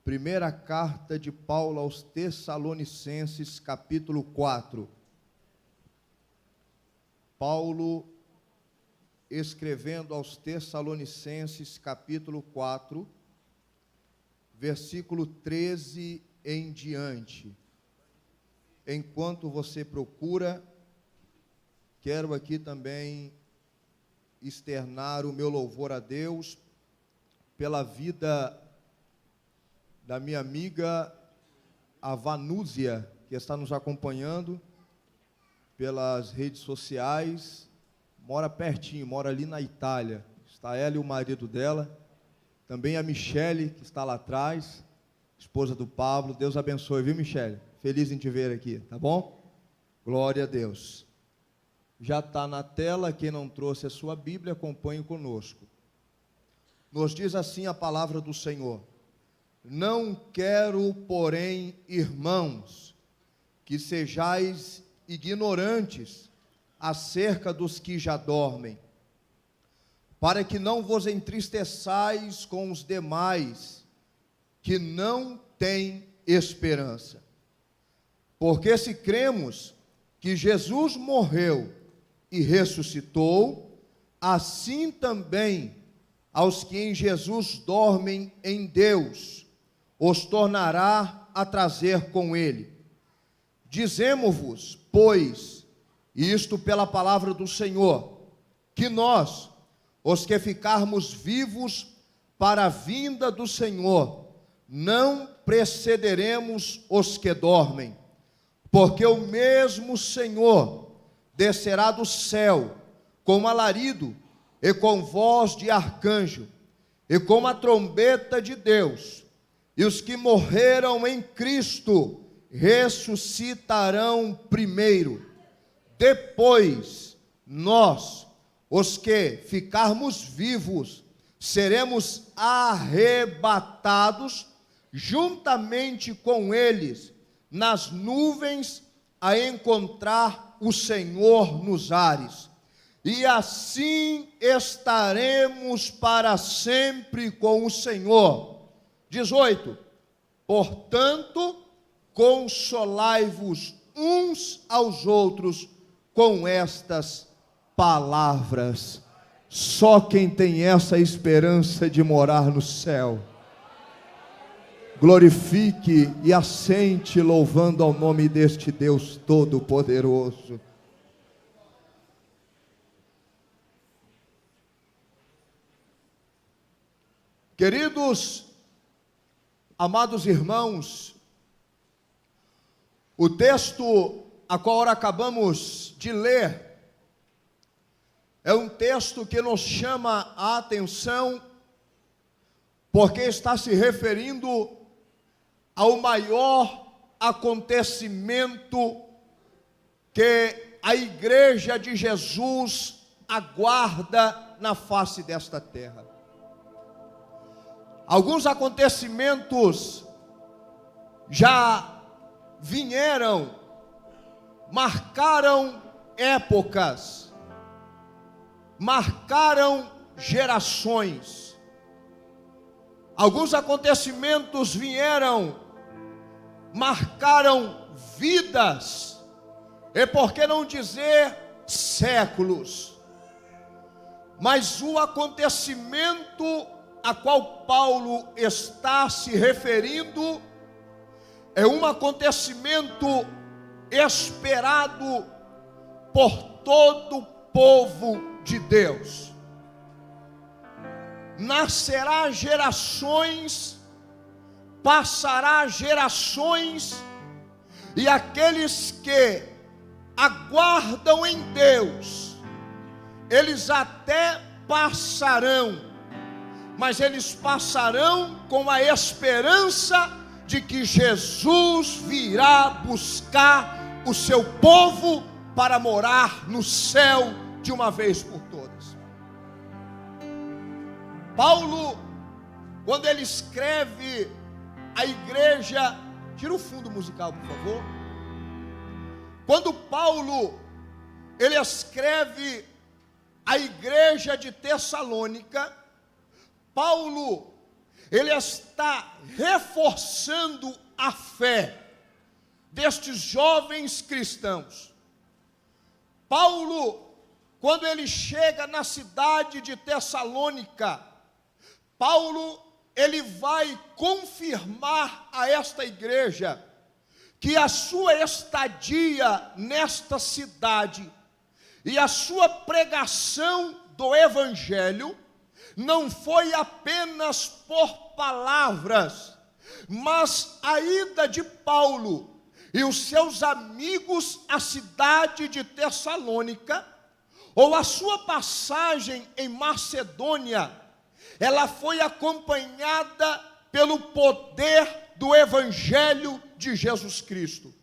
Primeira carta de Paulo aos Tessalonicenses, capítulo 4. Paulo, escrevendo aos Tessalonicenses, capítulo 4, versículo 13 em diante. Enquanto você procura, quero aqui também externar o meu louvor a Deus pela vida da minha amiga, a Vanúzia, que está nos acompanhando pelas redes sociais, mora pertinho, mora ali na Itália. Está ela e o marido dela, também a Michele, que está lá atrás, esposa do Pablo. Deus abençoe, viu, Michele? Feliz em te ver aqui, tá bom? Glória a Deus. Já está na tela, quem não trouxe a sua Bíblia, acompanhe conosco. Nos diz assim a palavra do Senhor: não quero, porém, irmãos, que sejais ignorantes acerca dos que já dormem, para que não vos entristeçais com os demais que não têm esperança. Porque se cremos que Jesus morreu e ressuscitou, assim também aos que em Jesus dormem em Deus os tornará a trazer com ele. Dizemo-vos, pois, isto pela palavra do Senhor, que nós, os que ficarmos vivos para a vinda do Senhor, não precederemos os que dormem, porque o mesmo Senhor descerá do céu com alarido e com voz de arcanjo e com a trombeta de Deus, e os que morreram em Cristo ressuscitarão primeiro. Depois, nós, os que ficarmos vivos, seremos arrebatados juntamente com eles nas nuvens a encontrar o Senhor nos ares. E assim estaremos para sempre com o Senhor. 18. Portanto, consolai-vos uns aos outros com estas palavras. Só quem tem essa esperança de morar no céu, glorifique e assente louvando ao nome deste Deus Todo-Poderoso. Queridos, amados irmãos, o texto a qual acabamos de ler é um texto que nos chama a atenção, porque está se referindo ao maior acontecimento que a igreja de Jesus aguarda na face desta terra. Alguns acontecimentos já vieram, marcaram épocas, marcaram gerações. Alguns acontecimentos vieram, marcaram vidas, e por que não dizer séculos. Mas o acontecimento a qual Paulo está se referindo é um acontecimento esperado por todo o povo de Deus. Nascerá gerações, passará gerações, e aqueles que aguardam em Deus, eles até passarão, mas eles passarão com a esperança de que Jesus virá buscar o seu povo para morar no céu de uma vez por todas. Paulo, quando ele escreve a igreja, tira o fundo musical, por favor. Quando Paulo, ele escreve a igreja de Tessalônica, Paulo, ele está reforçando a fé destes jovens cristãos. Paulo, quando ele chega na cidade de Tessalônica, Paulo, ele vai confirmar a esta igreja que a sua estadia nesta cidade e a sua pregação do evangelho não foi apenas por palavras, mas a ida de Paulo e os seus amigos à cidade de Tessalônica, ou a sua passagem em Macedônia, ela foi acompanhada pelo poder do evangelho de Jesus Cristo.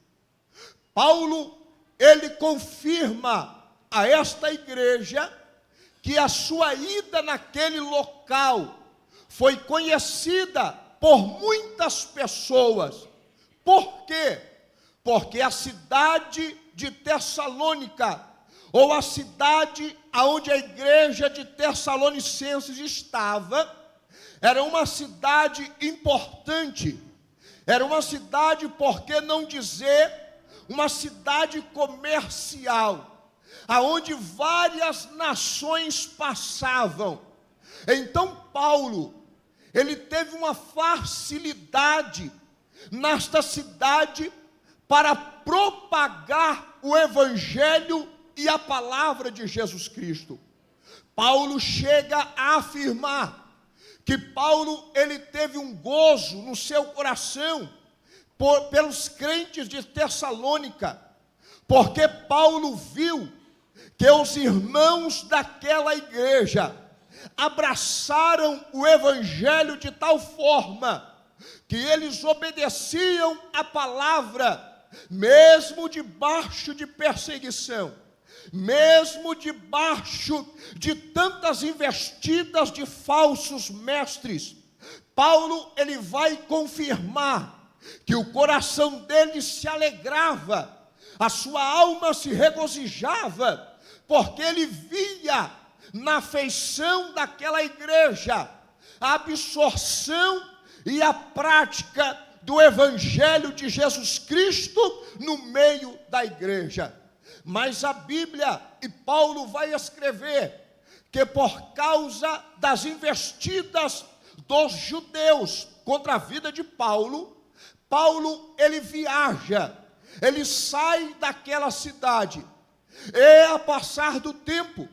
Paulo, ele confirma a esta igreja que a sua ida naquele local foi conhecida por muitas pessoas. Por quê? Porque a cidade de Tessalônica, ou a cidade onde a igreja de Tessalonicenses estava, era uma cidade importante, era uma cidade, por que não dizer, uma cidade comercial, aonde várias nações passavam. Então Paulo, ele teve uma facilidade nesta cidade para propagar o evangelho e a palavra de Jesus Cristo. Paulo chega a afirmar que Paulo, ele teve um gozo no seu coração pelos crentes de Tessalônica, porque Paulo viu que os irmãos daquela igreja abraçaram o evangelho de tal forma que eles obedeciam a palavra, mesmo debaixo de perseguição, mesmo debaixo de tantas investidas de falsos mestres. Paulo, ele vai confirmar que o coração dele se alegrava, a sua alma se regozijava, porque ele via na feição daquela igreja a absorção e a prática do evangelho de Jesus Cristo no meio da igreja. Mas a Bíblia, e Paulo vai escrever, que por causa das investidas dos judeus contra a vida de Paulo, Paulo, ele viaja, ele sai daquela cidade, e a passar do tempo,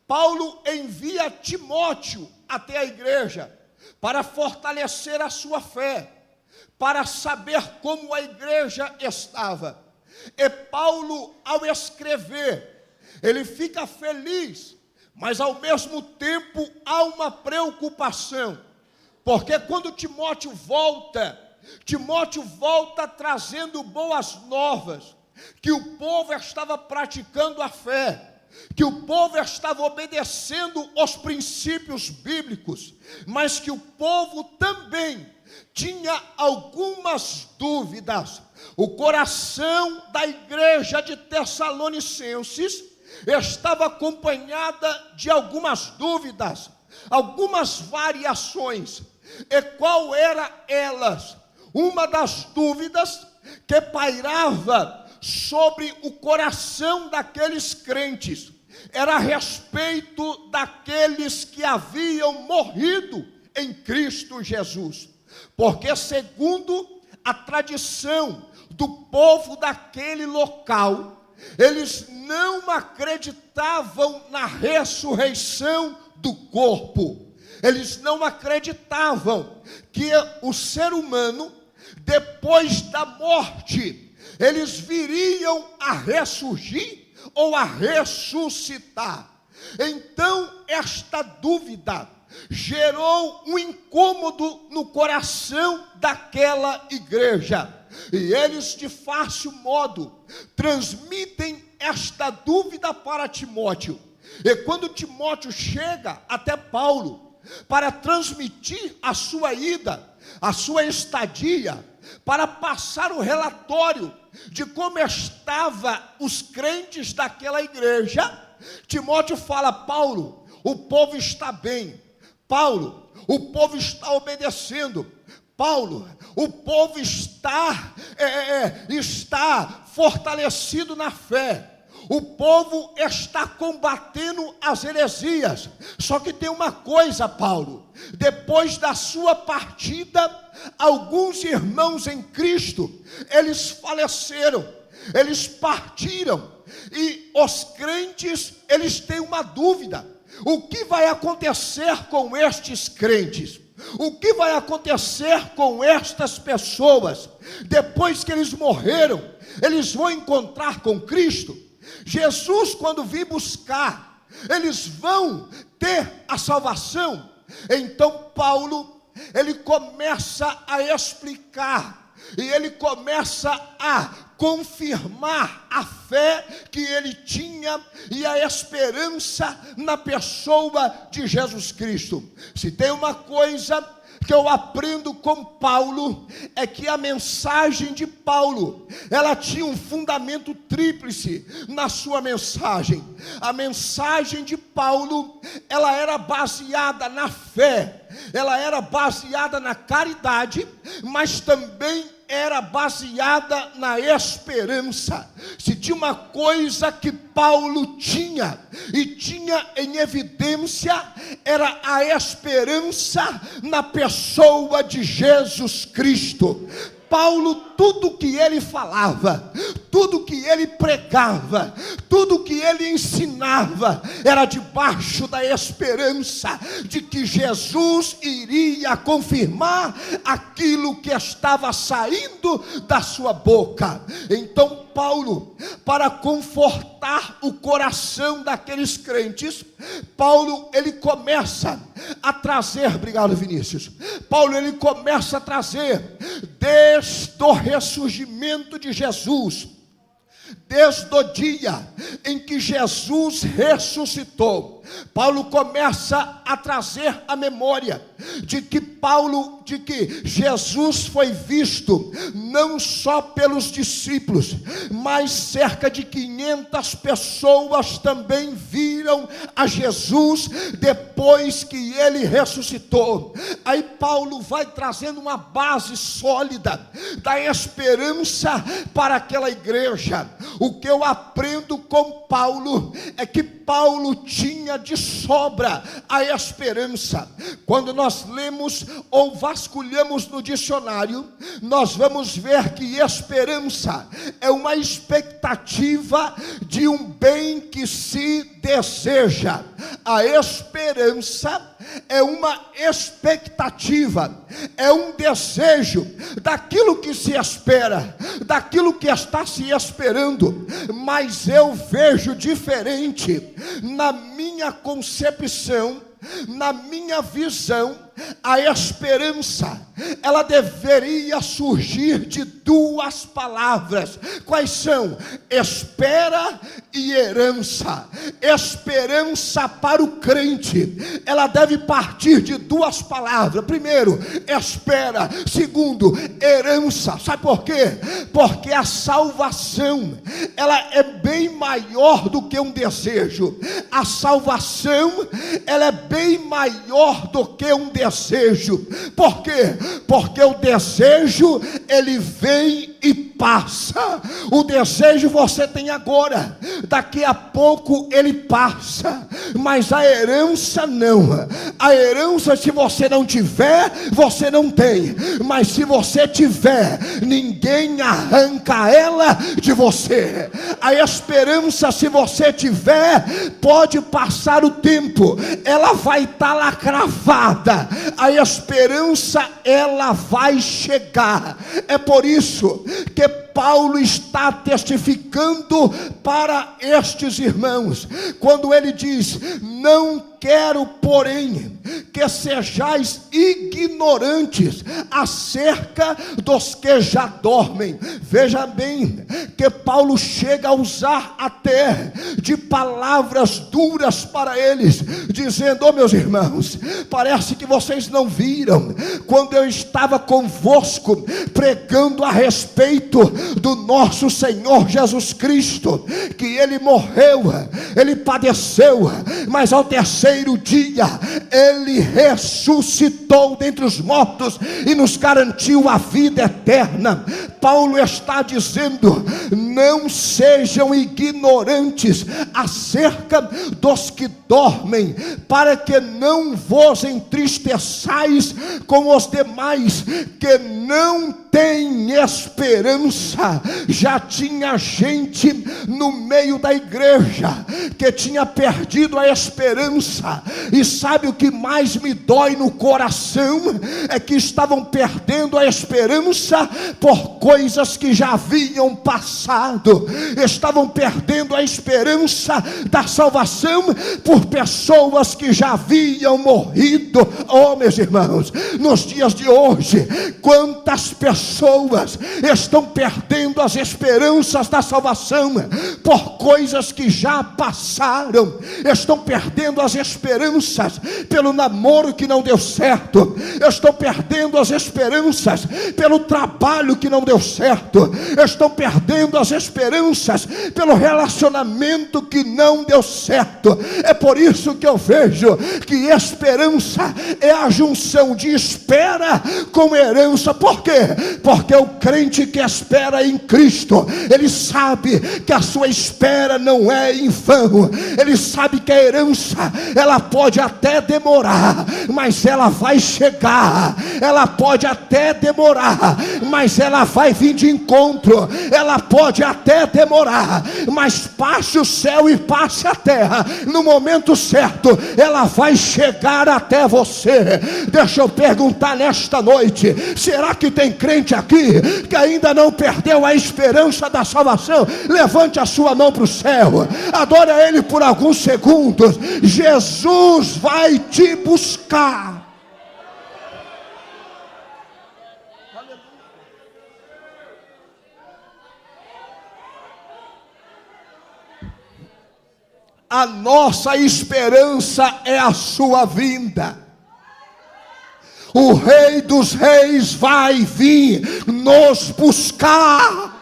Paulo envia Timóteo até a igreja, para fortalecer a sua fé, para saber como a igreja estava. E Paulo, ao escrever, ele fica feliz, mas ao mesmo tempo há uma preocupação, porque quando Timóteo volta trazendo boas novas, que o povo estava praticando a fé, que o povo estava obedecendo os princípios bíblicos, mas que o povo também tinha algumas dúvidas. O coração da igreja de Tessalonicenses estava acompanhada de algumas dúvidas, algumas variações. E qual era elas? Uma das dúvidas que pairava sobre o coração daqueles crentes era a respeito daqueles que haviam morrido em Cristo Jesus, porque segundo a tradição do povo daquele local, eles não acreditavam na ressurreição do corpo, eles não acreditavam que o ser humano, depois da morte, eles viriam a ressurgir ou a ressuscitar. Então, esta dúvida gerou um incômodo no coração daquela igreja. E eles, de fácil modo, transmitem esta dúvida para Timóteo. E quando Timóteo chega até Paulo para transmitir a sua ida, a sua estadia, para passar o relatório de como estavam os crentes daquela igreja, Timóteo fala: Paulo, o povo está bem, Paulo, o povo está obedecendo. Paulo, o povo está fortalecido na fé. O povo está combatendo as heresias. Só que tem uma coisa, Paulo: depois da sua partida, alguns irmãos em Cristo, eles faleceram, eles partiram. E os crentes, eles têm uma dúvida: o que vai acontecer com estes crentes? O que vai acontecer com estas pessoas? Depois que eles morreram, eles vão encontrar com Cristo? Jesus, quando vir buscar, eles vão ter a salvação? Então Paulo, ele começa a explicar, e ele começa a confirmar a fé que ele tinha e a esperança na pessoa de Jesus Cristo. Se tem uma coisa que eu aprendo com Paulo, é que a mensagem de Paulo, ela tinha um fundamento tríplice na sua mensagem. A mensagem de Paulo, ela era baseada na fé, ela era baseada na caridade, mas também era baseada na esperança. Se tinha uma coisa que Paulo tinha, e tinha em evidência, era a esperança na pessoa de Jesus Cristo. Paulo, tudo que ele falava, tudo que ele pregava, tudo que ele ensinava, era debaixo da esperança de que Jesus iria confirmar aquilo que estava saindo da sua boca. Então Paulo, para confortar o coração daqueles crentes, Paulo, ele começa a trazer, obrigado Vinícius, Paulo, ele começa a trazer, desde o ressurgimento de Jesus, desde o dia em que Jesus ressuscitou, Paulo começa a trazer a memória de que Jesus foi visto não só pelos discípulos, mas cerca de 500 pessoas também viram a Jesus depois que ele ressuscitou. Aí Paulo vai trazendo uma base sólida da esperança para aquela igreja. O que eu aprendo com Paulo é que Paulo tinha de sobra a esperança. Quando nós lemos ou vasculhamos no dicionário, nós vamos ver que esperança é uma expectativa de um bem que se deseja. A esperança é uma expectativa, é um desejo daquilo que se espera, daquilo que está se esperando. Mas eu vejo diferente. Na minha concepção, na minha visão, a esperança, ela deveria surgir de duas palavras. Quais são? Espera e herança. Esperança para o crente, ela deve partir de duas palavras. Primeiro, espera. Segundo, herança. Sabe por quê? Porque a salvação, ela é bem maior do que um desejo. A salvação, ela é bem maior do que um desejo. Por quê? Porque o desejo, ele vem e passa. O desejo você tem agora, daqui a pouco ele passa, mas a herança não. A herança, se você não tiver, você não tem, mas se você tiver, ninguém arranca ela de você. A esperança, se você tiver, pode passar o tempo, ela vai estar lá cravada. A esperança, ela vai chegar. É por isso que Paulo está testificando para estes irmãos, quando ele diz: não quero, porém, que sejais ignorantes acerca dos que já dormem. Veja bem que Paulo chega a usar até de palavras duras para eles, dizendo: meus irmãos, parece que vocês não viram, quando eu estava convosco, pregando a respeito do nosso Senhor Jesus Cristo, que ele morreu, ele padeceu, mas ao terceiro terceiro dia Ele ressuscitou dentre os mortos e nos garantiu a vida eterna. Paulo está dizendo: não sejam ignorantes acerca dos que dormem, para que não vos entristeçais com os demais que não têm esperança. Já tinha gente no meio da igreja que tinha perdido a esperança, e sabe o que mais me dói no coração? É que estavam perdendo a esperança por coisas que já haviam passado, estavam perdendo a esperança da salvação por pessoas que já haviam morrido. Oh, meus irmãos, nos dias de hoje, quantas pessoas estão perdendo as esperanças da salvação por coisas que já passaram, estão perdendo as esperanças pelo namoro que não deu certo, estão perdendo as esperanças pelo trabalho que não deu certo, estão perdendo as esperanças pelo relacionamento que não deu certo. É por isso que eu vejo que esperança é a junção de espera com herança. Por quê? Porque o crente que espera em Cristo, ele sabe que a sua espera não é em vão. Ele sabe que a herança, ela pode até demorar, mas ela vai chegar. Ela pode até demorar, mas ela vai vir de encontro. Ela pode até demorar, mas passe o céu e passe a terra, no momento certo ela vai chegar até você. Deixa eu perguntar nesta noite: será que tem crente aqui que ainda não perdeu a esperança da salvação? Levante a sua mão para o céu, adore a Ele por alguns segundos. Jesus vai te buscar. A nossa esperança é a sua vinda. O Rei dos Reis vai vir nos buscar.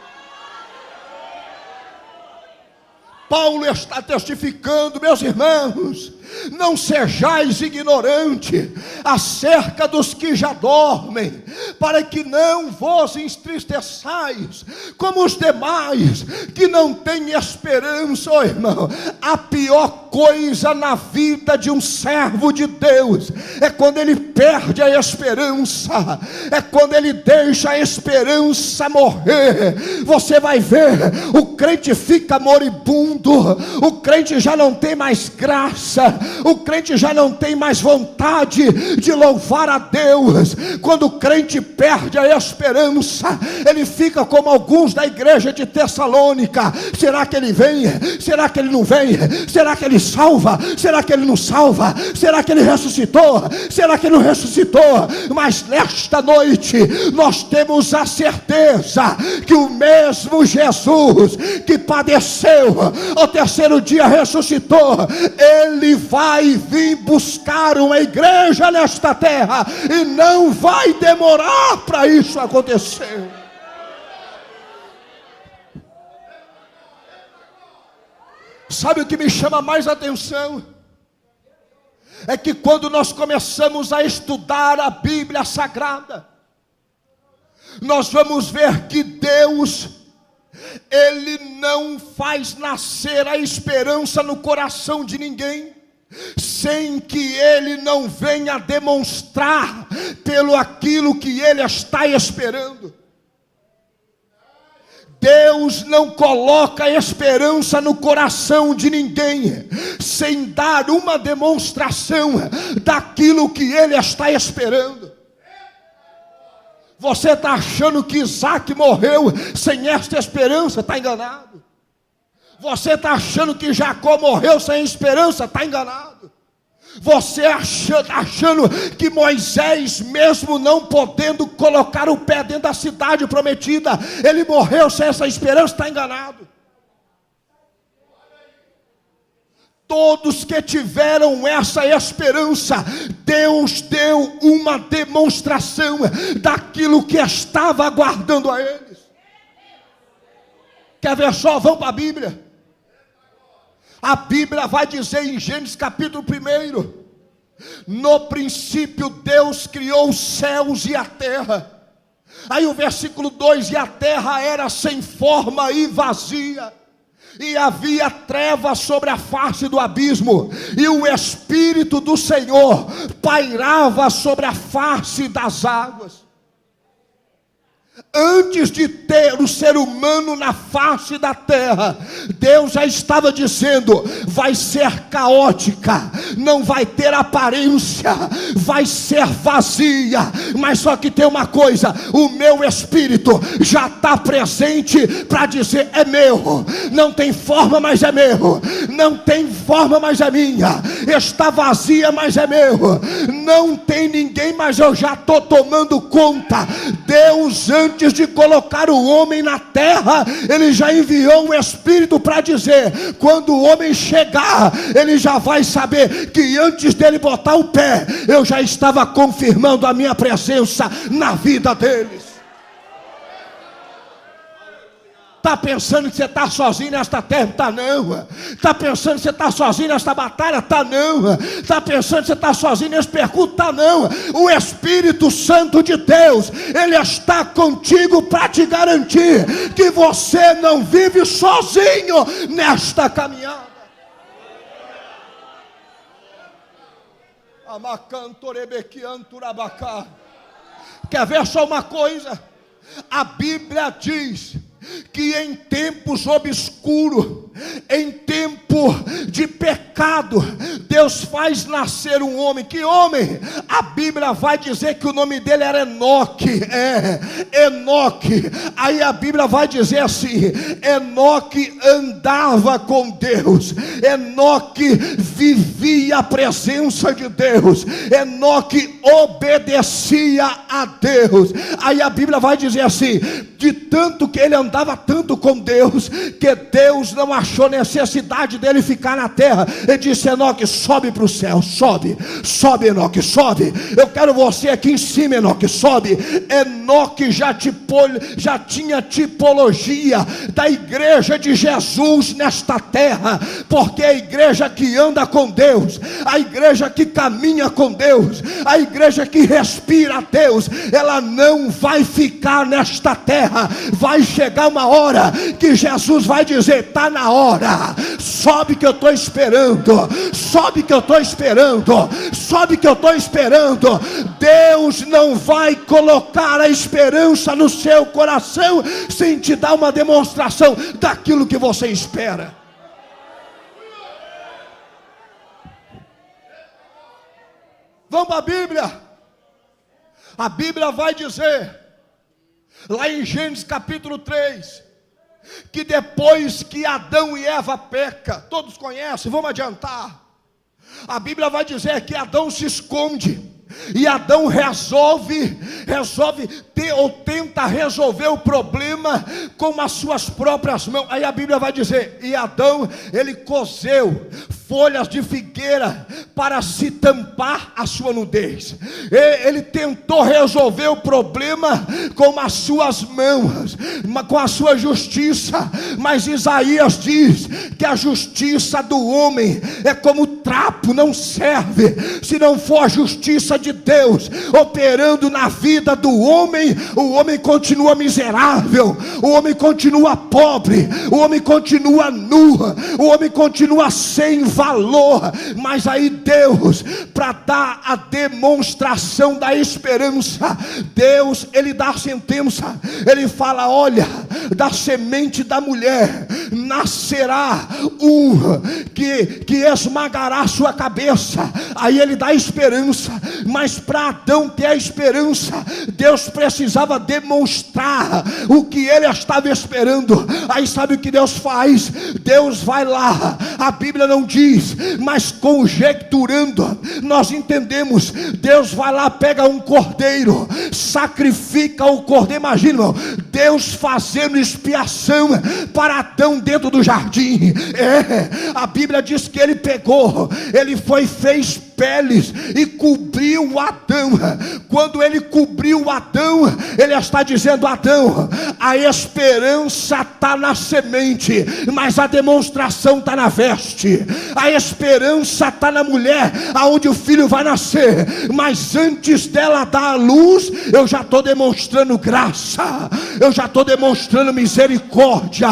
Paulo está testificando, meus irmãos: não sejais ignorantes acerca dos que já dormem, para que não vos entristeçais como os demais que não têm esperança. Oh, irmão, a pior coisa na vida de um servo de Deus é quando ele perde a esperança, é quando ele deixa a esperança morrer. Você vai ver, o crente fica moribundo, o crente já não tem mais graça, o crente já não tem mais vontade de louvar a Deus. Quando o crente perde a esperança, ele fica como alguns da igreja de Tessalônica: será que ele vem? Será que ele não vem? Será que ele salva? Será que ele não salva? Será que ele ressuscitou? Será que ele não ressuscitou? Mas nesta noite nós temos a certeza que o mesmo Jesus que padeceu, ao terceiro dia ressuscitou, ele vai vir buscar uma igreja nesta terra, e não vai demorar para isso acontecer. Sabe o que me chama mais atenção? É que quando nós começamos a estudar a Bíblia Sagrada, nós vamos ver que Deus, Ele não faz nascer a esperança no coração de ninguém sem que Ele não venha demonstrar pelo aquilo que Ele está esperando. Deus não coloca esperança no coração de ninguém sem dar uma demonstração daquilo que Ele está esperando. Você está achando que Isaac morreu sem esta esperança? Está enganado. Você está achando que Jacó morreu sem esperança? Está enganado. Você achando que Moisés, mesmo não podendo colocar o pé dentro da cidade prometida, ele morreu sem essa esperança? Está enganado. Todos que tiveram essa esperança, Deus deu uma demonstração daquilo que estava aguardando a eles. Quer ver só? Vão para a Bíblia. A Bíblia vai dizer em Gênesis capítulo 1: no princípio Deus criou os céus e a terra. Aí o versículo 2: e a terra era sem forma e vazia, e havia trevas sobre a face do abismo, e o Espírito do Senhor pairava sobre a face das águas. Antes de ter o ser humano na face da terra, Deus já estava dizendo: vai ser caótica, não vai ter aparência, vai ser vazia. Mas só que tem uma coisa: o meu Espírito já está presente para dizer: é meu. Não tem forma, mas é meu. Não tem forma, mas é minha. Está vazia, mas é meu. Não tem ninguém, mas eu já estou tomando conta. Deus, antes de colocar o homem na terra, Ele já enviou o Espírito para dizer: quando o homem chegar, ele já vai saber que antes dele botar o pé, eu já estava confirmando a minha presença na vida deles. Está pensando que você está sozinho nesta terra? Está não. Está pensando que você está sozinho nesta batalha? Está não. Está pensando que você está sozinho nesse percurso? Está não. O Espírito Santo de Deus, Ele está contigo para te garantir que você não vive sozinho nesta caminhada. Quer ver só uma coisa? A Bíblia diz que em tempos obscuros, em tempo de pecado, Deus faz nascer um homem. Que homem? A Bíblia vai dizer que o nome dele era Enoque. Enoque. Aí a Bíblia vai dizer assim: Enoque andava com Deus, Enoque vivia a presença de Deus, Enoque obedecia a Deus. Aí a Bíblia vai dizer assim: de tanto que ele andava tanto com Deus, que Deus não achou necessidade dele ficar na terra. Ele disse: Enoque, sobe para o céu, sobe, sobe, Enoque, sobe. Eu quero você aqui em cima, Enoque, sobe. Enoque já tinha tipologia da igreja de Jesus nesta terra, porque a igreja que anda com Deus, a igreja que caminha com Deus, a igreja que respira a Deus, ela não vai ficar nesta terra. Vai chegar uma hora que Jesus vai dizer: está na hora, sobe que eu estou esperando, sobe que eu estou esperando, sobe que eu estou esperando. Deus não vai colocar a esperança no seu coração sem te dar uma demonstração daquilo que você espera. Vamos para a Bíblia. A Bíblia vai dizer lá em Gênesis capítulo 3, que depois que Adão e Eva pecam, todos conhecem, vamos adiantar. A Bíblia vai dizer que Adão se esconde, e Adão resolve tenta resolver o problema com as suas próprias mãos. Aí a Bíblia vai dizer: e Adão, ele cozeu folhas de figueira para se tampar a sua nudez. Ele tentou resolver o problema com as suas mãos, com a sua justiça. Mas Isaías diz que a justiça do homem é como trapo, não serve se não for a justiça de Deus operando na vida do homem. O homem continua miserável, o homem continua pobre, o homem continua nu, o homem continua sem valor. Mas aí Deus, para dar a demonstração da esperança, Deus, ele dá a sentença. Ele fala: olha, da semente da mulher nascerá um que esmagará a sua cabeça. Aí ele dá a esperança. Mas para Adão ter a esperança, Deus precisava demonstrar o que ele estava esperando. Aí sabe o que Deus faz? Deus vai lá, a Bíblia não diz, mas conjecturando, nós entendemos. Deus vai lá, pega um cordeiro, sacrifica o cordeiro. Imagina, irmão, Deus fazendo expiação para Adão dentro do jardim. A Bíblia diz que ele pegou, ele fez peles e cobriu Adão. Quando ele cobriu Adão, ele está dizendo: Adão, a esperança está na semente, mas a demonstração está na veste. A esperança está na mulher, aonde o filho vai nascer, mas antes dela dar a luz, eu já estou demonstrando graça, eu já estou demonstrando misericórdia,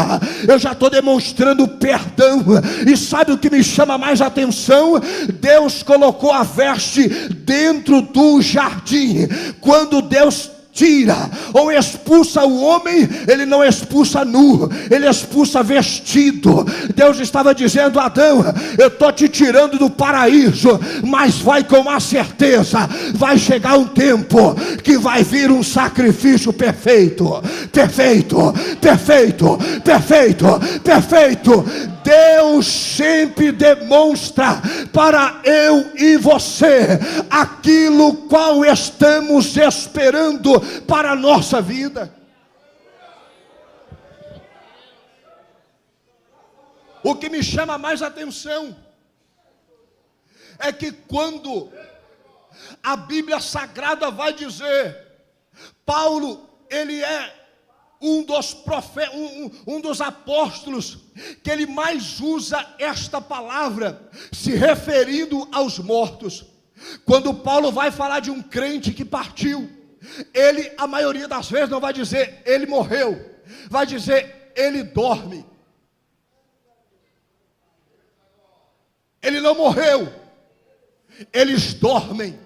eu já estou demonstrando perdão. E sabe o que me chama mais atenção? Deus colocou a veste dentro do jardim. Quando Deus tira ou expulsa o homem, ele não expulsa nu, ele expulsa vestido. Deus estava dizendo: Adão, eu estou te tirando do paraíso, mas vai com uma certeza, vai chegar um tempo que vai vir um sacrifício perfeito, perfeito, perfeito, perfeito, perfeito. Deus sempre demonstra para eu e você aquilo qual estamos esperando para a nossa vida. O que me chama mais atenção é que quando a Bíblia Sagrada vai dizer, Paulo, ele é um dos apóstolos que ele mais usa esta palavra, se referindo aos mortos. Quando Paulo vai falar de um crente que partiu, ele, a maioria das vezes, não vai dizer ele morreu, vai dizer ele dorme. Ele não morreu, eles dormem.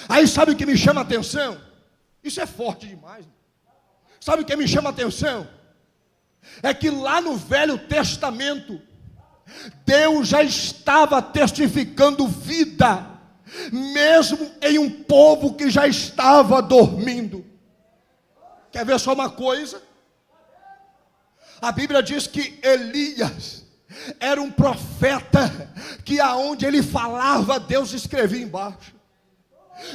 Aí sabe o que me chama a atenção? Isso é forte demais. Sabe o que me chama a atenção? É que lá no Velho Testamento, Deus já estava testificando vida, mesmo em um povo que já estava dormindo. Quer ver só uma coisa? A Bíblia diz que Elias era um profeta, que aonde ele falava, Deus escrevia embaixo.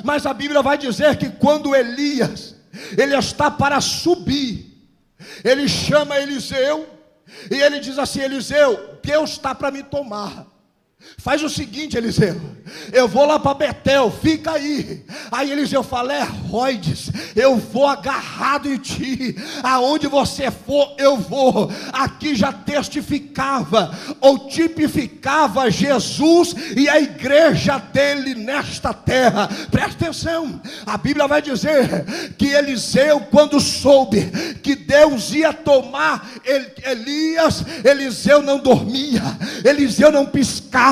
Mas a Bíblia vai dizer que quando Elias, ele está para subir, ele chama Eliseu, e ele diz assim: Eliseu, Deus está para me tomar. Faz o seguinte, Eliseu, eu vou lá para Betel, fica aí. Aí Eliseu fala: Herodes, eu vou agarrado em ti, aonde você for eu vou. Aqui já testificava ou tipificava Jesus e a igreja dele nesta terra. Presta atenção, a Bíblia vai dizer que Eliseu, quando soube que Deus ia tomar Elias, Eliseu não dormia, Eliseu não piscava,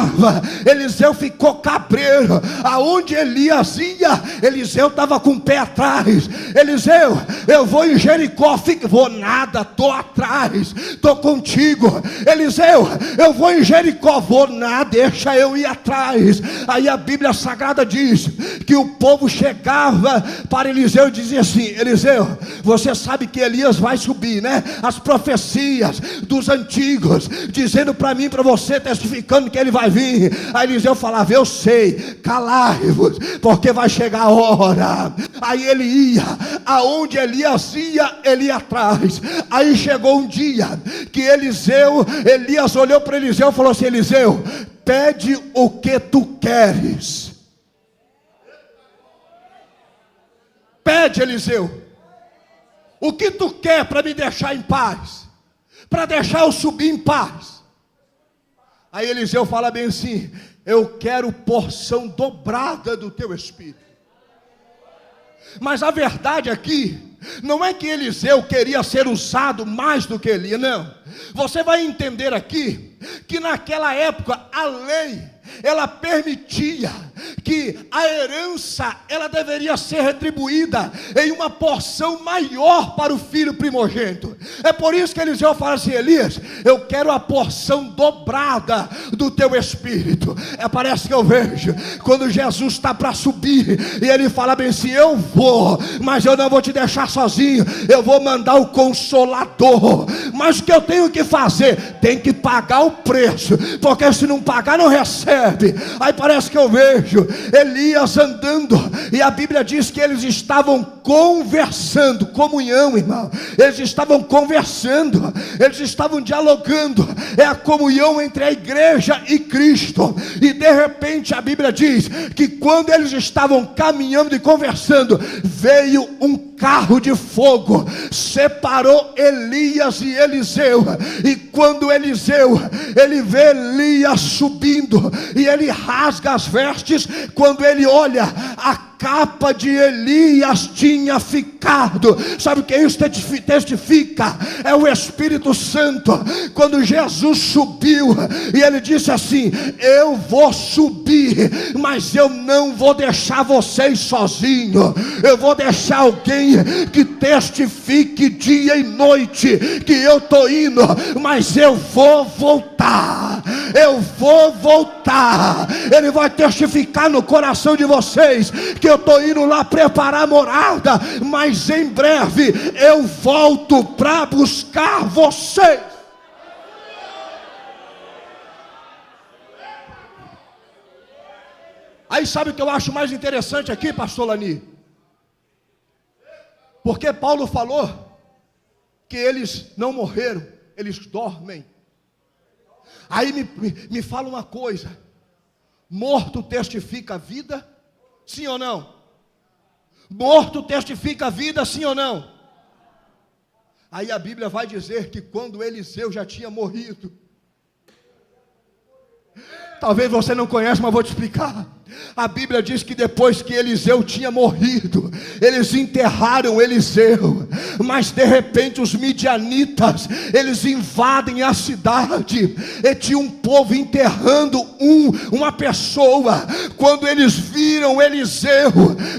Eliseu ficou cabreiro. Aonde Elias ia, Eliseu estava com o pé atrás. Eliseu, eu vou em Jericó. Vou nada, estou atrás, estou contigo. Eliseu, eu vou em Jericó. Vou nada, deixa eu ir atrás. Aí a Bíblia Sagrada diz que o povo chegava para Eliseu e dizia assim: Eliseu, você sabe que Elias vai subir, né? As profecias dos antigos dizendo para mim, para você, testificando que ele vai vir. Aí Eliseu falava: eu sei, calai-vos, porque vai chegar a hora. Aí ele ia, aonde Elias ia, ele ia atrás. Aí chegou um dia que Elias olhou para Eliseu e falou assim: Eliseu, pede o que tu queres. Pede, Eliseu, o que tu quer para me deixar em paz, para deixar eu subir em paz. Aí Eliseu fala bem assim: eu quero porção dobrada do teu espírito. Mas a verdade aqui não é que Eliseu queria ser usado mais do que Elias, não. Você vai entender aqui que naquela época a lei, ela permitia que a herança, ela deveria ser retribuída em uma porção maior para o filho primogênito. É por isso que Eliseu fala assim: Elias, eu quero a porção dobrada do teu espírito. Parece que eu vejo quando Jesus está para subir e ele fala bem assim: eu vou, mas eu não vou te deixar sozinho, eu vou mandar o Consolador. Mas o que eu tenho que fazer? Tem que pagar o preço, porque se não pagar não recebe. Aí parece que eu vejo Elias andando, e a Bíblia diz que eles estavam conversando, comunhão, irmão, eles estavam conversando, eles estavam dialogando, é a comunhão entre a igreja e Cristo. E de repente a Bíblia diz que quando eles estavam caminhando e conversando, veio um carro de fogo, separou Elias e Eliseu. E quando Eliseu, ele vê Elias subindo, e ele rasga as vestes, quando ele olha, a capa de Elias tinha ficado. Sabe o que isso testifica? É o Espírito Santo. Quando Jesus subiu, e ele disse assim: eu vou subir, mas eu não vou deixar vocês sozinhos, eu vou deixar alguém que testifique dia e noite que eu estou indo, mas eu vou voltar, eu vou voltar. Ele vai testificar no coração de vocês que eu estou indo lá preparar a morada, mas em breve eu volto para buscar vocês. Aí sabe o que eu acho mais interessante aqui, pastor Lani? Porque Paulo falou que eles não morreram, eles dormem. Aí me fala uma coisa: morto testifica a vida? Sim ou não? Morto testifica a vida, sim ou não? Aí a Bíblia vai dizer que quando Eliseu já tinha morrido, talvez você não conheça, mas vou te explicar. A Bíblia diz que depois que Eliseu tinha morrido, eles enterraram Eliseu, mas de repente os midianitas, eles invadem a cidade, e tinha um povo enterrando uma pessoa. Quando eles viram Eliseu,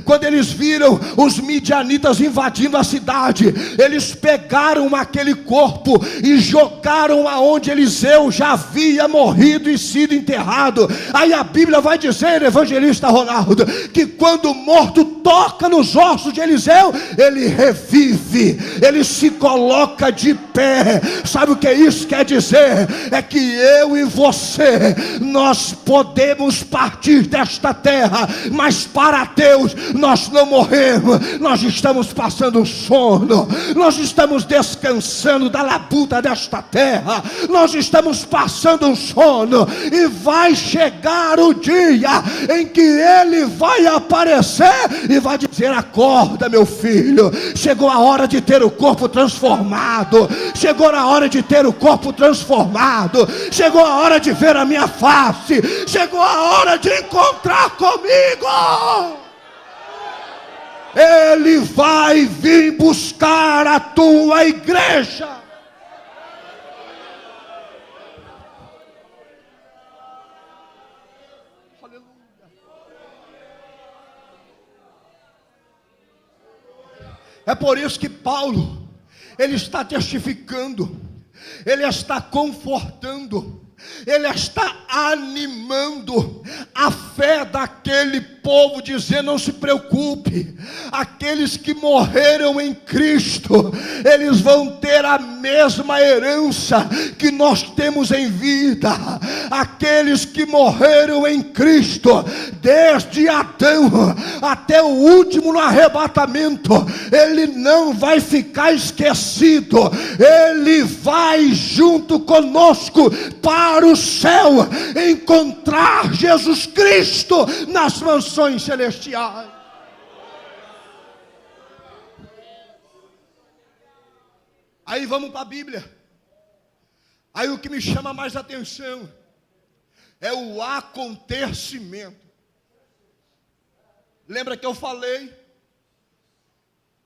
quando eles viram os midianitas invadindo a cidade, eles pegaram aquele corpo e jogaram aonde Eliseu já havia morrido e sido enterrado. Aí a Bíblia vai dizer, evangelista Ronaldo, que quando o morto toca nos ossos de Eliseu, ele revive, ele se coloca de pé. Sabe o que isso quer dizer? É que eu e você, nós podemos partir desta terra, mas para Deus nós não morremos, nós estamos passando um sono, nós estamos descansando da labuta desta terra, nós estamos passando um sono, e vai chegar o dia em que ele vai aparecer e vai dizer: acorda, meu filho, chegou a hora de ter o corpo transformado, chegou a hora de ter o corpo transformado, chegou a hora de ver a minha face, chegou a hora de encontrar comigo. Ele vai vir buscar a tua igreja. É por isso que Paulo, ele está testificando, ele está confortando, ele está animando a fé daquele povo, dizendo: não se preocupe, aqueles que morreram em Cristo, eles vão ter a mesma herança que nós temos em vida. Aqueles que morreram em Cristo, desde Adão até o último no arrebatamento, ele não vai ficar esquecido, ele vai junto conosco para o céu, encontrar Jesus Cristo nas mansões celestiais. Aí vamos para a Bíblia. Aí o que me chama mais atenção é o acontecimento. Lembra que eu falei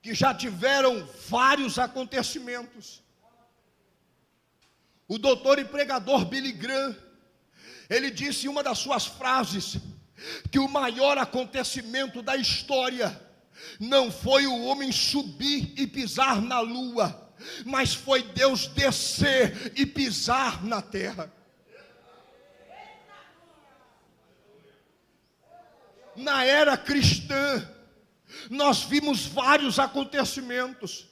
que já tiveram vários acontecimentos? O doutor e pregador Billy Graham, ele disse em uma das suas frases que o maior acontecimento da história não foi o homem subir e pisar na lua, mas foi Deus descer e pisar na terra. Na era cristã, nós vimos vários acontecimentos.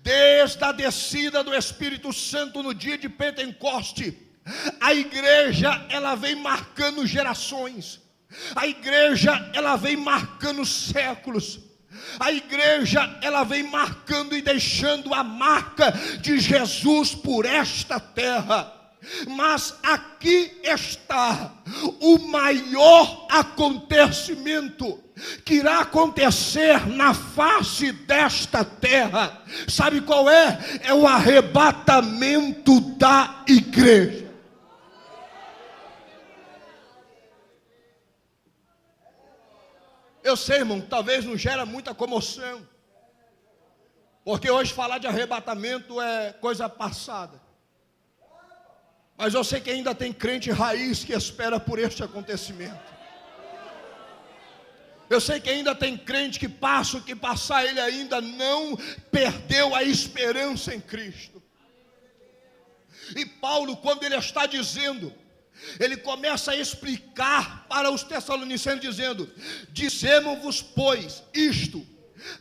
Desde a descida do Espírito Santo no dia de Pentecoste, a igreja, ela vem marcando gerações. A igreja, ela vem marcando séculos. A igreja, ela vem marcando e deixando a marca de Jesus por esta terra. Mas aqui está o maior acontecimento que irá acontecer na face desta terra. Sabe qual é? É o arrebatamento da igreja. Eu sei, irmão, talvez não gera muita comoção, porque hoje falar de arrebatamento é coisa passada. Mas eu sei que ainda tem crente raiz que espera por este acontecimento. Eu sei que ainda tem crente que passa o que passar, ele ainda não perdeu a esperança em Cristo. E Paulo, quando ele está dizendo, ele começa a explicar para os Tessalonicenses, dizendo: dizemos-vos, pois, isto,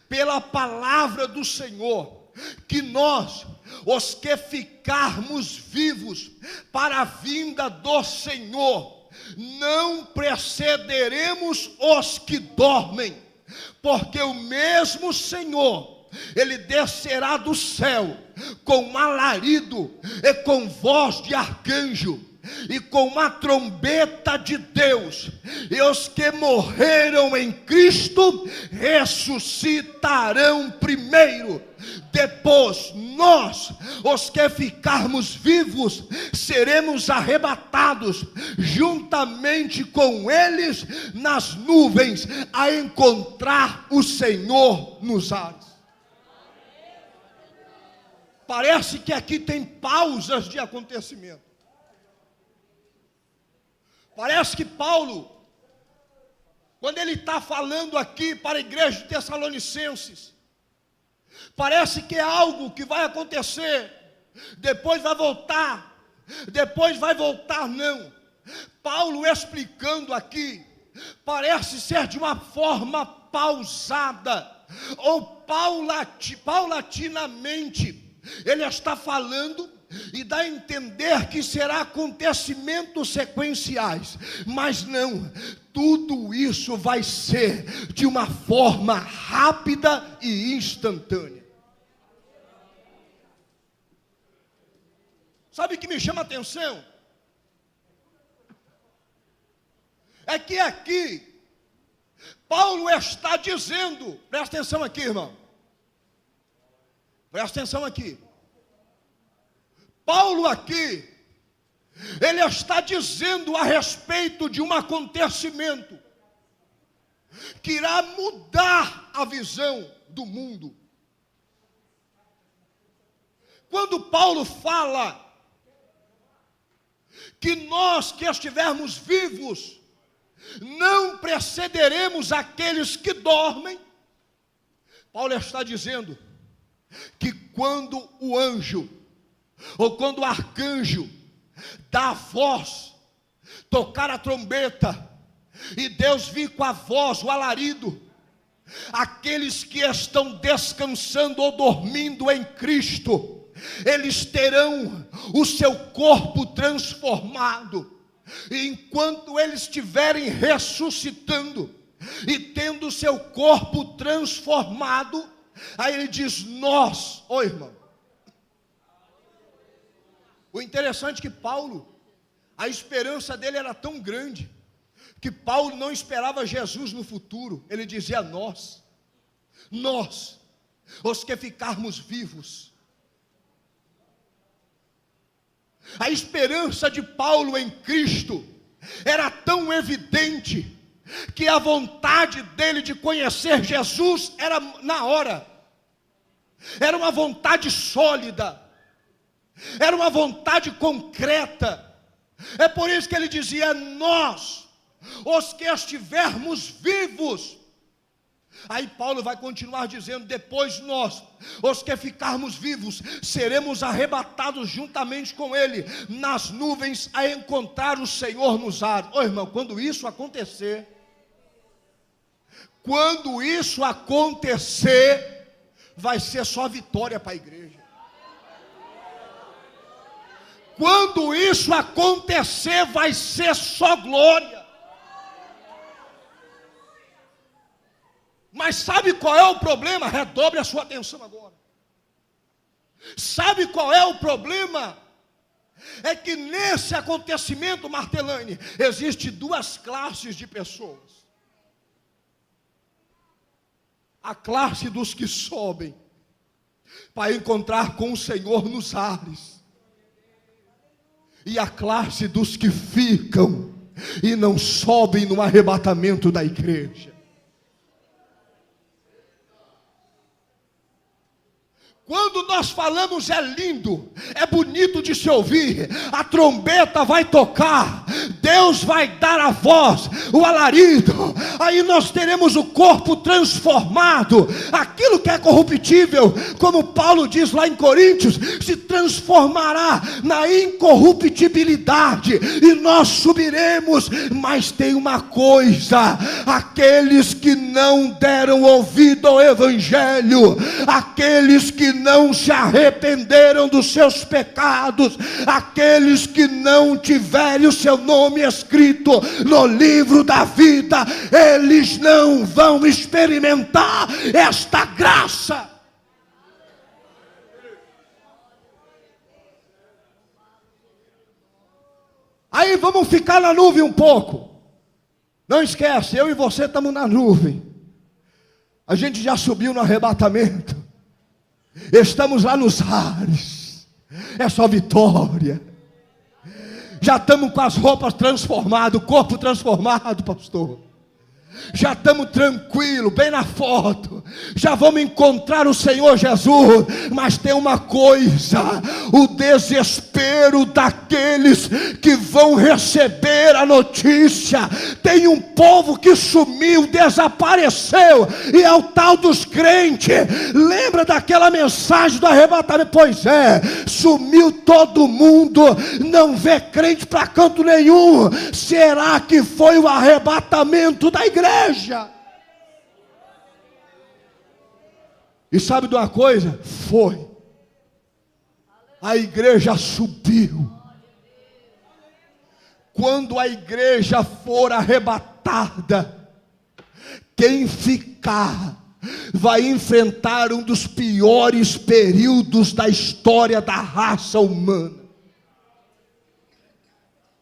pela palavra do Senhor, que nós, os que ficarmos vivos para a vinda do Senhor, não precederemos os que dormem, porque o mesmo Senhor, ele descerá do céu com alarido e com voz de arcanjo e com uma trombeta de Deus, e os que morreram em Cristo ressuscitarão primeiro. Depois nós, os que ficarmos vivos, seremos arrebatados juntamente com eles nas nuvens, a encontrar o Senhor nos ares. Parece que aqui tem pausas de acontecimento. Parece que Paulo, quando ele está falando aqui para a igreja de Tessalonicenses, parece que é algo que vai acontecer, depois vai voltar, não. Paulo explicando aqui, parece ser de uma forma pausada, ou paulatinamente, ele está falando e dá a entender que será acontecimentos sequenciais, mas não, tudo isso vai ser de uma forma rápida e instantânea. Sabe o que me chama a atenção? É que aqui Paulo está dizendo, presta atenção aqui, irmão, presta atenção aqui. Paulo aqui, ele está dizendo a respeito de um acontecimento que irá mudar a visão do mundo. Quando Paulo fala que nós que estivermos vivos, não precederemos aqueles que dormem, Paulo está dizendo que quando o anjo, ou quando o arcanjo dá a voz, tocar a trombeta, e Deus vir com a voz, o alarido, aqueles que estão descansando ou dormindo em Cristo, eles terão o seu corpo transformado, e enquanto eles estiverem ressuscitando, e tendo o seu corpo transformado, aí ele diz: nós, irmão. O interessante é que Paulo, a esperança dele era tão grande, que Paulo não esperava Jesus no futuro, ele dizia: nós, os que ficarmos vivos. A esperança de Paulo em Cristo era tão evidente, que a vontade dele de conhecer Jesus era na hora, era uma vontade sólida, era uma vontade concreta. É por isso que ele dizia: nós, os que estivermos vivos. Aí Paulo vai continuar dizendo: depois nós, os que ficarmos vivos, seremos arrebatados juntamente com ele nas nuvens, a encontrar o Senhor nos ares. Irmão, quando isso acontecer, vai ser só vitória para a igreja. Quando isso acontecer, vai ser só glória. Mas sabe qual é o problema? Redobre a sua atenção agora. Sabe qual é o problema? É que nesse acontecimento, Martelane, existe duas classes de pessoas. A classe dos que sobem para encontrar com o Senhor nos ares, e a classe dos que ficam e não sobem no arrebatamento da igreja. Quando nós falamos é lindo, é bonito de se ouvir, a trombeta vai tocar, Deus vai dar a voz, o alarido, aí nós teremos o corpo transformado, aquilo que é corruptível, como Paulo diz lá em Coríntios, se transformará na incorruptibilidade, e nós subiremos. Mas tem uma coisa: aqueles que não deram ouvido ao Evangelho, aqueles que não se arrependeram dos seus pecados, aqueles que não tiverem o seu nome escrito no livro da vida, eles não vão experimentar esta graça. Aí vamos ficar na nuvem um pouco. Não esquece, eu e você estamos na nuvem. A gente já subiu no arrebatamento. Estamos lá nos ares. É só vitória. Já estamos com as roupas transformadas, o corpo transformado, pastor. Já estamos tranquilos, bem na foto. Já vamos encontrar o Senhor Jesus. Mas tem uma coisa: o desespero daqueles que vão receber a notícia. Tem um povo que sumiu, desapareceu, e é o tal dos crentes. Lembra daquela mensagem do arrebatamento? Pois é, sumiu todo mundo, não vê crente para canto nenhum. Será que foi o arrebatamento da igreja? E sabe de uma coisa? Foi. A igreja subiu. Quando a igreja for arrebatada, quem ficar vai enfrentar um dos piores períodos da história da raça humana.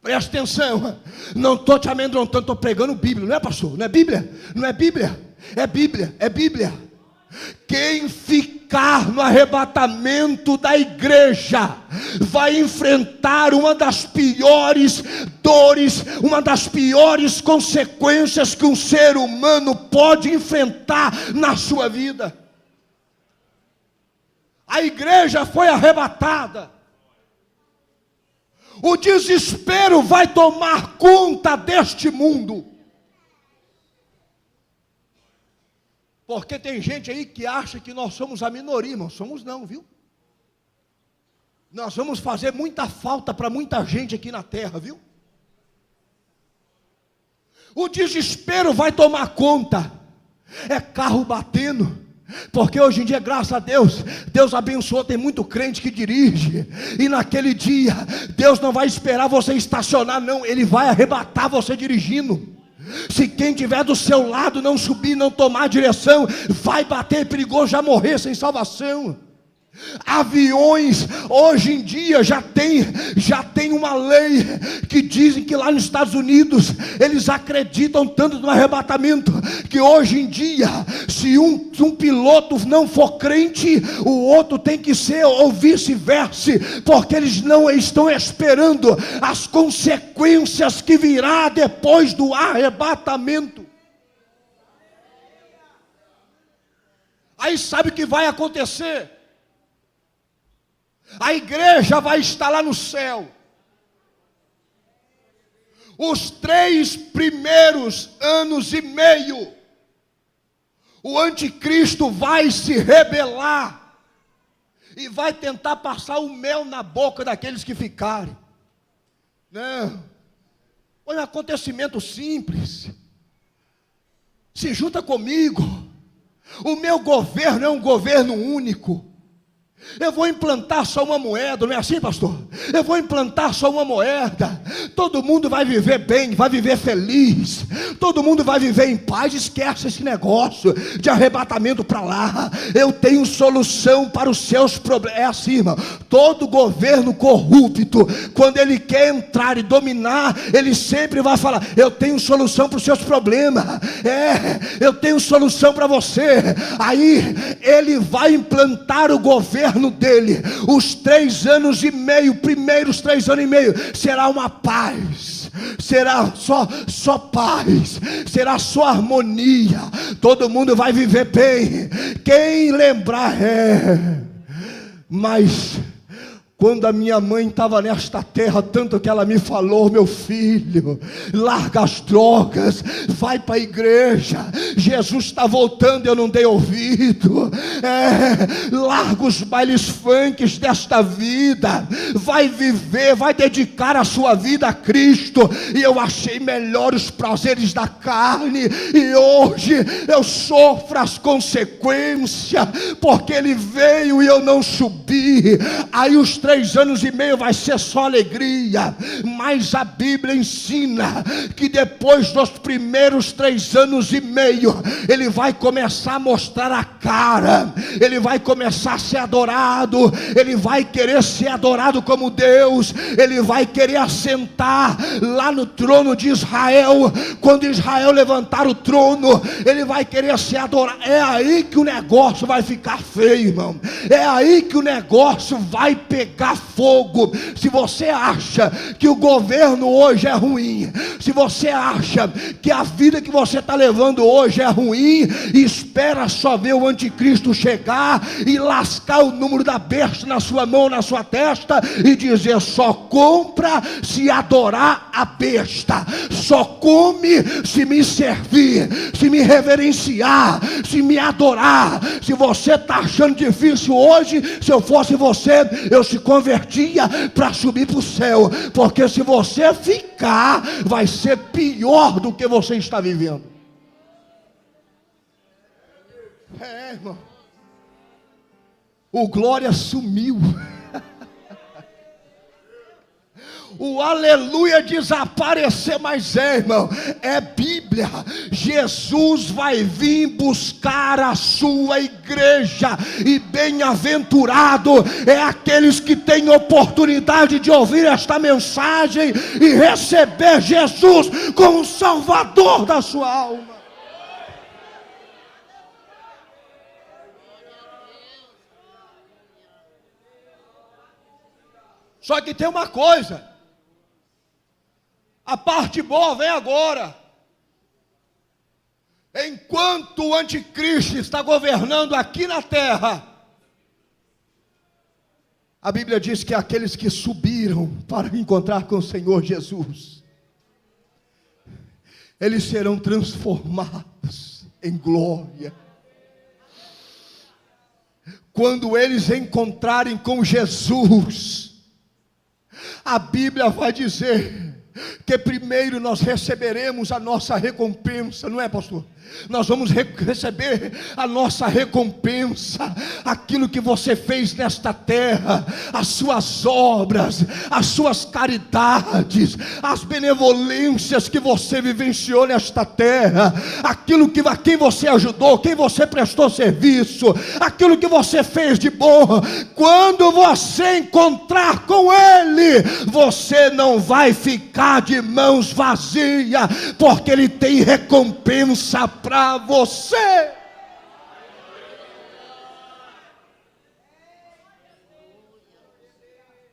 Presta atenção, não estou te amedrontando, estou pregando Bíblia, não é, pastor? Não é Bíblia? Não é Bíblia? É Bíblia, é Bíblia. Quem ficar no arrebatamento da igreja vai enfrentar uma das piores dores, uma das piores consequências que um ser humano pode enfrentar na sua vida. A igreja foi arrebatada. O desespero vai tomar conta deste mundo. Porque tem gente aí que acha que nós somos a minoria, não somos não, viu? Nós vamos fazer muita falta para muita gente aqui na terra, viu? O desespero vai tomar conta. É carro batendo. Porque hoje em dia, graças a Deus, Deus abençoou, tem muito crente que dirige. E naquele dia, Deus não vai esperar você estacionar, não. Ele vai arrebatar você dirigindo. Se quem estiver do seu lado não subir, não tomar direção, vai bater, é perigoso já morrer sem salvação. Aviões, hoje em dia já tem uma lei que dizem que lá nos Estados Unidos eles acreditam tanto no arrebatamento, que hoje em dia, se um piloto não for crente, o outro tem que ser, ou vice-versa, porque eles não estão esperando as consequências que virá depois do arrebatamento. Aí sabe o que vai acontecer? A igreja vai estar lá no céu. Os 3 primeiros anos e meio, o anticristo vai se rebelar e vai tentar passar o mel na boca daqueles que ficarem. Não, foi um acontecimento simples. Se junta comigo. O meu governo é um governo único. Eu vou implantar só uma moeda, não é assim, pastor? Eu vou implantar só uma moeda. Todo mundo vai viver bem, vai viver feliz. Todo mundo vai viver em paz. Esquece esse negócio de arrebatamento para lá. Eu tenho solução para os seus problemas. É assim, irmão. Todo governo corrupto, quando ele quer entrar e dominar, ele sempre vai falar: eu tenho solução para os seus problemas. Eu tenho solução para você. Aí ele vai implantar o governo dele. Os 3 anos e meio, primeiros 3 anos e meio, será uma paz, será só paz, será só harmonia. Todo mundo vai viver bem. Quem lembrar mas quando a minha mãe estava nesta terra, tanto que ela me falou: meu filho, larga as drogas, vai para a igreja, Jesus está voltando. Eu não dei ouvido. Larga os bailes funks desta vida, vai viver, vai dedicar a sua vida a Cristo. E eu achei melhor os prazeres da carne, e hoje eu sofro as consequências, porque Ele veio e eu não subi. Aí os 3 anos e meio vai ser só alegria, mas a Bíblia ensina que depois dos primeiros 3 anos e meio, ele vai começar a mostrar a cara, ele vai começar a ser adorado, ele vai querer ser adorado como Deus, ele vai querer assentar lá no trono de Israel. Quando Israel levantar o trono, ele vai querer ser adorado. É aí que o negócio vai ficar feio, irmão. É aí que o negócio vai pegar fogo. Se você acha que o governo hoje é ruim, se você acha que a vida que você está levando hoje é ruim, espera só ver o anticristo chegar e lascar o número da besta na sua mão, na sua testa, e dizer: só compra se adorar a besta, só come se me servir, se me reverenciar, se me adorar. Se você está achando difícil hoje, se eu fosse você, eu se convertia para subir para o céu, porque se você ficar, vai ser pior do que você está vivendo. Irmão, o glória sumiu. O aleluia desaparecer, mas irmão, é Bíblia. Jesus vai vir buscar a sua igreja, e bem-aventurado é aqueles que têm oportunidade de ouvir esta mensagem e receber Jesus como Salvador da sua alma. Só que tem uma coisa: a parte boa vem agora. Enquanto o anticristo está governando aqui na terra, a Bíblia diz que aqueles que subiram para encontrar com o Senhor Jesus, eles serão transformados em glória. Quando eles encontrarem com Jesus, a Bíblia vai dizer que primeiro nós receberemos a nossa recompensa, não é, pastor? Nós vamos receber a nossa recompensa, aquilo que você fez nesta terra, as suas obras, as suas caridades, as benevolências que você vivenciou nesta terra, aquilo que a quem você ajudou, quem você prestou serviço, aquilo que você fez de bom. Quando você encontrar com Ele, você não vai ficar de mãos vazias, porque Ele tem recompensa para você.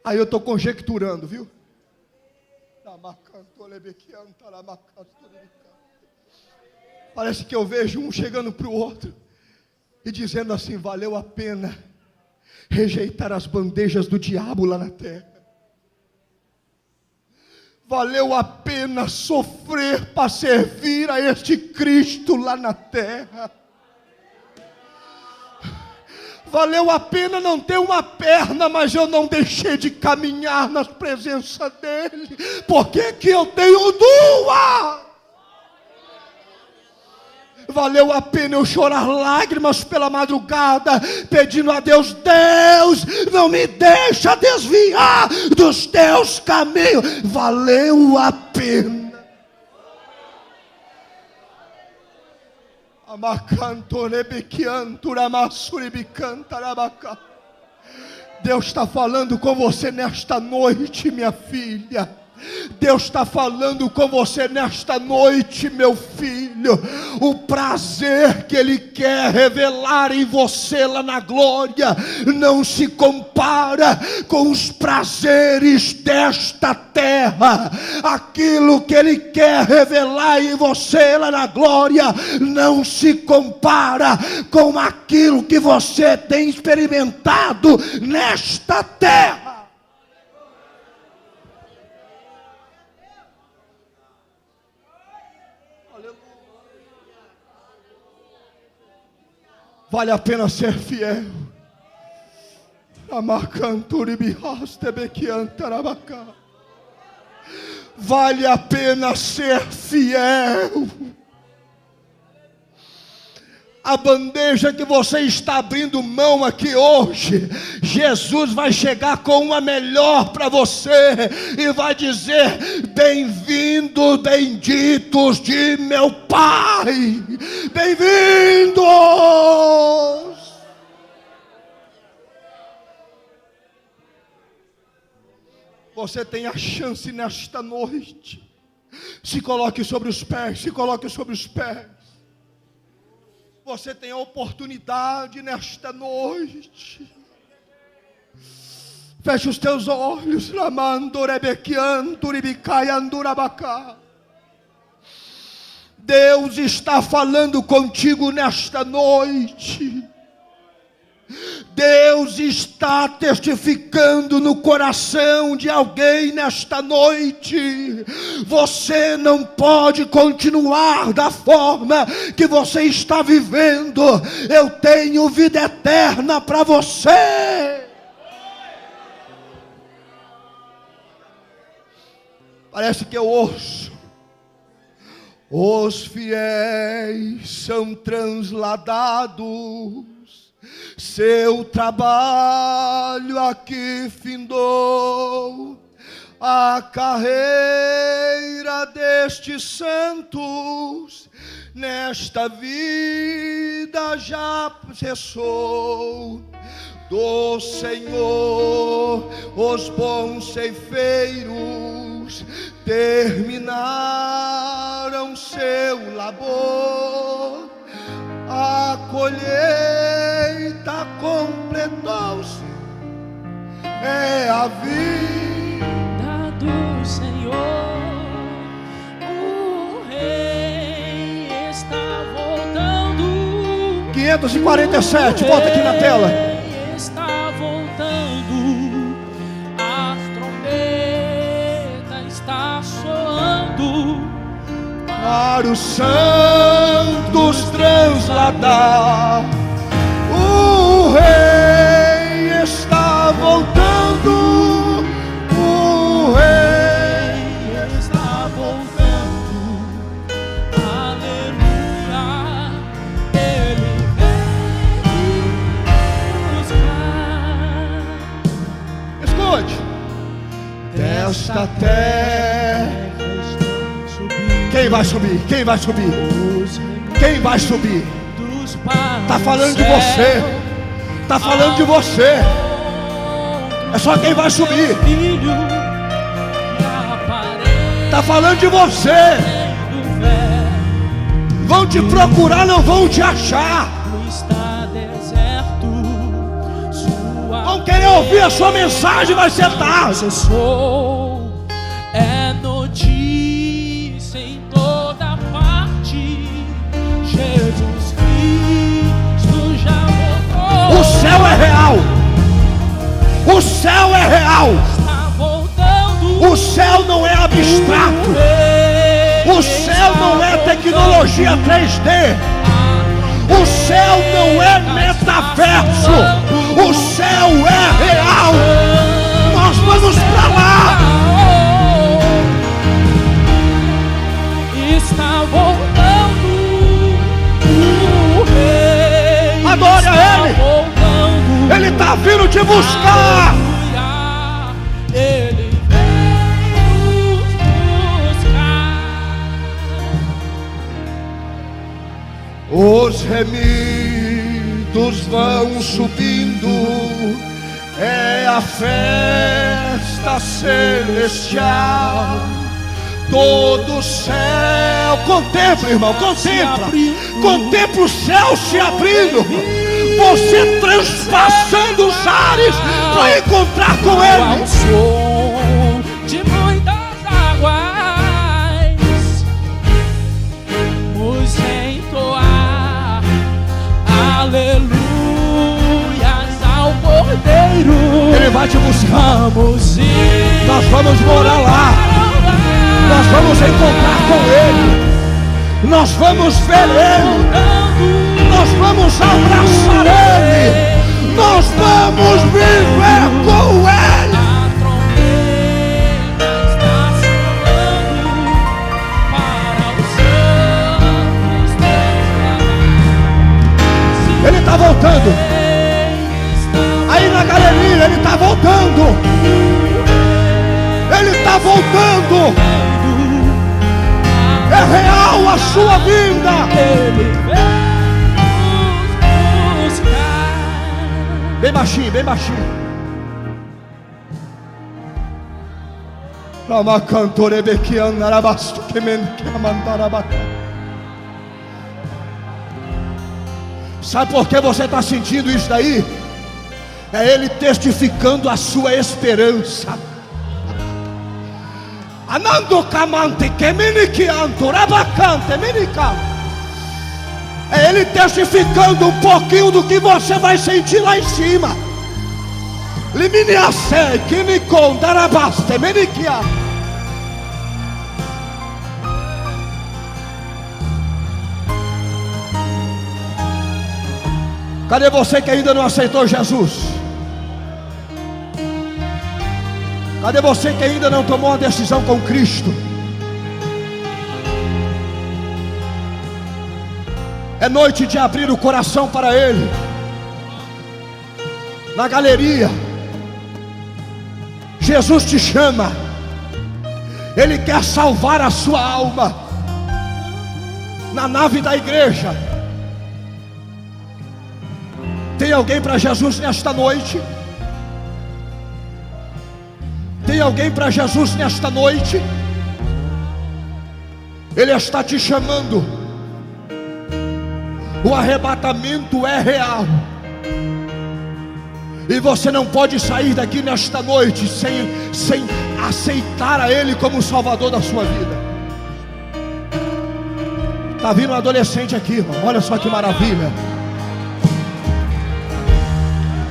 Aí eu estou conjecturando, viu? Parece que eu vejo um chegando para o outro e dizendo assim: valeu a pena rejeitar as bandejas do diabo lá na terra. Valeu a pena sofrer para servir a este Cristo lá na terra. Valeu a pena não ter uma perna, mas eu não deixei de caminhar na presença dEle. Por que que eu tenho duas? valeu a pena eu chorar lágrimas pela madrugada, pedindo a Deus: Deus, não me deixa desviar dos teus caminhos. Valeu a pena. Deus está falando com você nesta noite, minha filha. Deus está falando com você nesta noite, meu filho. O prazer que Ele quer revelar em você lá na glória não se compara com os prazeres desta terra. Aquilo que Ele quer revelar em você lá na glória não se compara com aquilo que você tem experimentado nesta terra. Vale a pena ser fiel. Vale a pena ser fiel. A bandeja que você está abrindo mão aqui hoje, Jesus vai chegar com uma melhor para você e vai dizer: bem-vindos, benditos de meu Pai, bem-vindos. Você tem a chance nesta noite. Se coloque sobre os pés, se coloque sobre os pés. Você tem a oportunidade nesta noite. Feche os teus olhos. Deus está falando contigo nesta noite. Deus está testificando no coração de alguém nesta noite. Você não pode continuar da forma que você está vivendo. Eu tenho vida eterna para você. Parece que eu ouço: os fiéis são transladados, seu trabalho aqui findou, a carreira destes santos nesta vida já cessou. Do Senhor os bons ceifeiros terminaram seu labor, a colheita completou-se, é a vida do Senhor. O Rei está voltando. 547, bota aqui na tela. Está voltando, a trombeta está soando, para os santos transladar. O Rei está voltando, o Rei está voltando, aleluia, Ele vem buscar. Escute, desta terra. Quem vai subir? Quem vai subir? Quem vai subir? Está falando de você. Está falando de você. É só quem vai subir. Está falando de você. Vão te procurar, não vão te achar. Vão querer ouvir a sua mensagem, vai ser tarde. É notícia em toda parte, Jesus Cristo já voltou. O céu é real. O céu é real. Está voltando. O céu não é abstrato. O céu não é tecnologia 3D. O céu não é metaverso. O céu é real. Nós vamos para lá. Está voltando, está vindo te buscar. Aleluia, Ele vem nos buscar. Os remidos vão subindo, é a festa celestial. Todo o céu, contempla, irmão, contempla. Contempla o céu se abrindo. Você transpassando os ares para encontrar com Ele. Ao som de muitas águas, nos entoar aleluias ao Cordeiro. Ele vai te buscar. Vamos ir, Nós vamos morar lá. Nós vamos encontrar com Ele. Nós vamos ver Ele. Nós vamos abraçar Ele. Nós vamos viver com Ele. A trombeta está soando para os santos declarar. Ele está voltando. Aí na galeria, Ele está voltando. Ele está voltando. É real a sua vinda. Ele vem nos buscar. Bem baixinho, bem baixinho. Rama cantore bequi andarabasto que men que amandarabata. Sabe por que você está sentindo isso daí? É Ele testificando a sua esperança. Anando camante que miniquianto rabacante minica. É Ele testificando um pouquinho do que você vai sentir lá em cima. Liminiace que me contarabaste miniquia. Cadê você que ainda não aceitou Jesus? Cadê você que ainda não tomou uma decisão com Cristo? É noite de abrir o coração para Ele. Na galeria, Jesus te chama. Ele quer salvar a sua alma. Na nave da igreja, tem alguém para Jesus nesta noite? Tem alguém para Jesus nesta noite? Ele está te chamando. O arrebatamento é real. E você não pode sair daqui nesta noite sem aceitar a Ele como o Salvador da sua vida. Está vindo um adolescente aqui, irmão. Olha só que maravilha.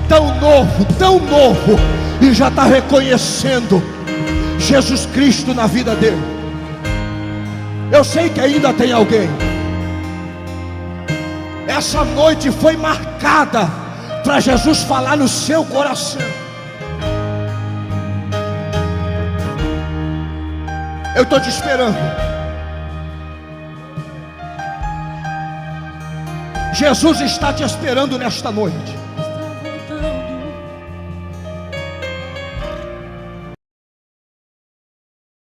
Tão novo, e já está reconhecendo Jesus Cristo na vida dele. Eu sei que ainda tem alguém. Essa noite foi marcada para Jesus falar no seu coração. Eu estou te esperando. Jesus está te esperando nesta noite.